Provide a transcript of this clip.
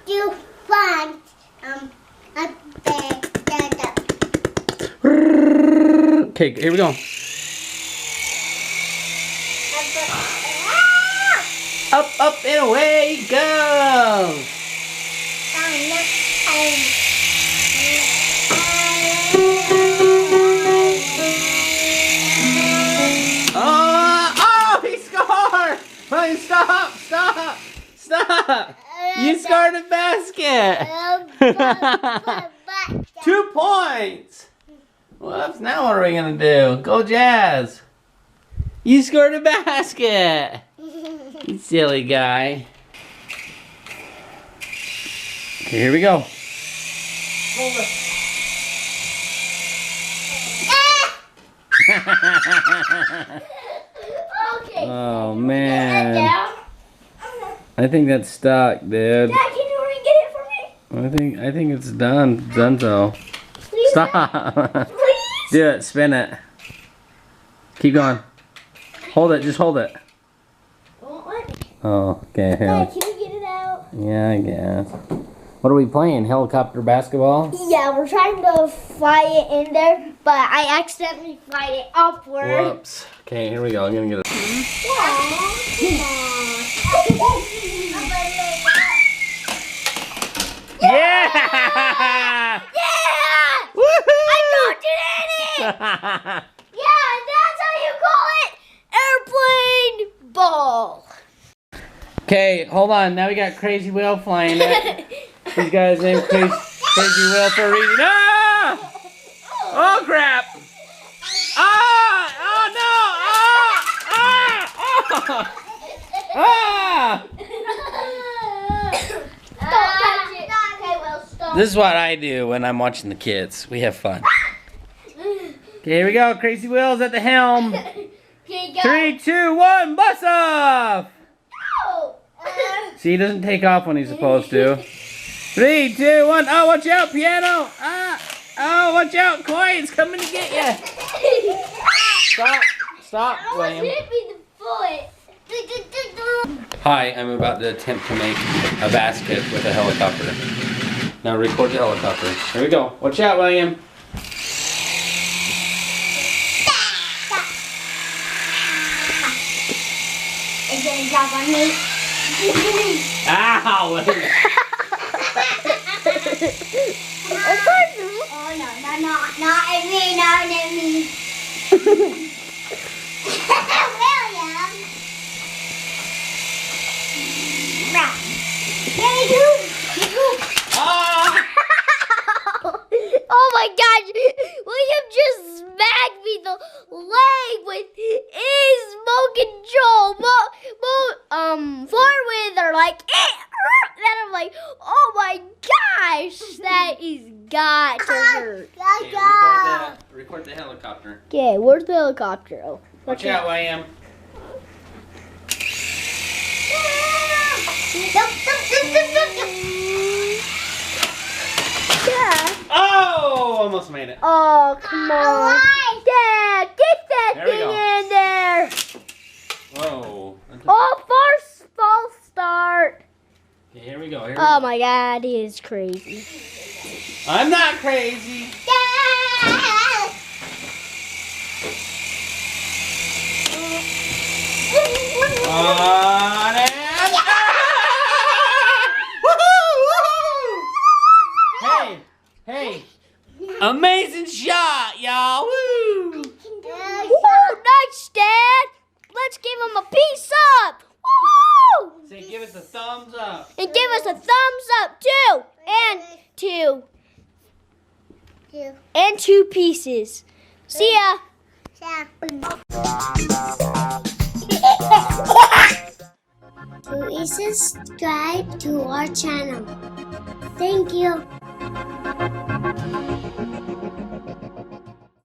do fun. Okay, here we go. Up, up, and away he goes. Oh, he scored! Ryan, stop, stop, stop! You scored a basket! 2 points! Whoops, now what are we gonna do? Go Jazz! You scored a basket! You silly guy. Okay, here we go. Oh man. I think that's stuck, dude. Dad, can you re-get it for me? I think it's done. Done so. Please, Stop. please. Do it. Spin it. Keep going. Hold it. Just hold it. Won't let me. Oh, okay. Here. Dad, can you get it out? Yeah, I guess. What are we playing? Helicopter basketball? Yeah, we're trying to fly it in there, but I accidentally fly it upward. Whoops. Okay, here we go. I'm gonna get it. Yeah! Yeah! Woohoo! I don't did it! Yeah, that's how you call it airplane ball. Okay, hold on. Now we got Crazy Whale flying it. These guys named Crazy Whale for a reason. Ah! Oh crap! Ah! Oh no! Ah! Ah! Ah! Don't touch it. Okay, well, stop. This is what I do when I'm watching the kids. We have fun. Okay, here we go. Crazy Whale's at the helm. Okay, go. 3, 2, 1, bust off! Go. See, he doesn't take off when he's supposed to. 3, 2, 1. Oh, watch out, piano! Ah! Oh, watch out, Koi! It's coming to get you. Stop! Stop, William. Hit me the foot. Hi, I'm about to attempt to make a basket with a helicopter. Now record the helicopter. Here we go. Watch out, William. It's gonna drop on me. Ow! William. Oh no, not at me, not at me. William. Ah! Oh my gosh, William just smacked me the leg with his smoking Joel. Forward, they're like, then I'm like, oh my gosh, that is got to hurt. Okay, record the helicopter. Okay, where's the helicopter? Oh, Watch out, William. Yeah. Oh! Almost made it. Oh, come on. Dad, get that There we thing go. in there. Whoa. Oh, false start. Okay, here we go. Here we Oh go. my God, he is crazy. I'm not crazy. On and Woohoo! Hey! Amazing shot, y'all! Woo! Woo, nice, Dad. Let's give him a piece up. Woo! Say, give us a thumbs up. And give us a thumbs up too. And two pieces. See ya. Please subscribe to our channel. Thank you.